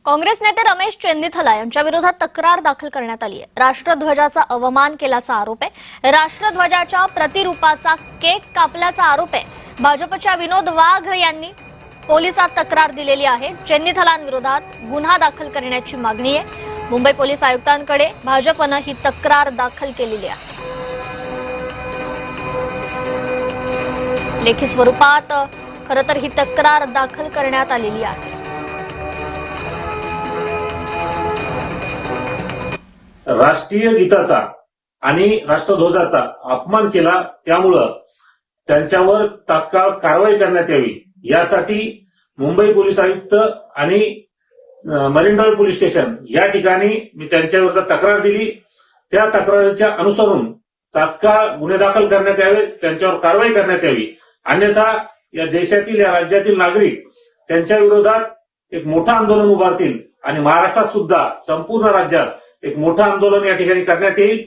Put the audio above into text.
काँग्रेस नेते रमेश चेन्नीथला यांच्या विरोधात तक्रार दाखल करण्यात आली आहे। राष्ट्रध्वजाचा अवमान केल्याचा आरोप आहे। राष्ट्रध्वजाच्या प्रतिरूपाचा केक कापल्याचा आरोप आहे। भाजपच्या विनोद वाघ यांनी पोलिसात तक्रार दिलेली आहे। चेन्नीथलांविरोधात गुन्हा दाखल करण्याची मागणी आहे। मुंबई पोलीस आयुक्तांकडे भाजपने ही तक्रार दाखल केलेली आहे। लेखी स्वरूपात खरं तर ही तक्रार दाखल करण्यात आलेली आहे। राष्ट्रीय गीताचा आणि राष्ट्रध्वजाचा अपमान केला, त्यामुळं त्यांच्यावर तात्काळ कारवाई करण्यात यावी यासाठी मुंबई पोलीस आयुक्त आणि मरीन ड्राइव्ह पोलीस स्टेशन या ठिकाणी मी त्यांच्याविरुद्ध तक्रार दिली। त्या तक्रारीच्या अनुसरून तात्काळ गुन्हे दाखल करण्यात यावे, त्यांच्यावर कारवाई करण्यात यावी। अन्यथा या देशातील या राज्यातील नागरिक त्यांच्या विरोधात एक मोठं आंदोलन उभारतील आणि महाराष्ट्रात सुद्धा संपूर्ण राज्यात एक मोठं आंदोलन या ठिकाणी करण्यात येईल।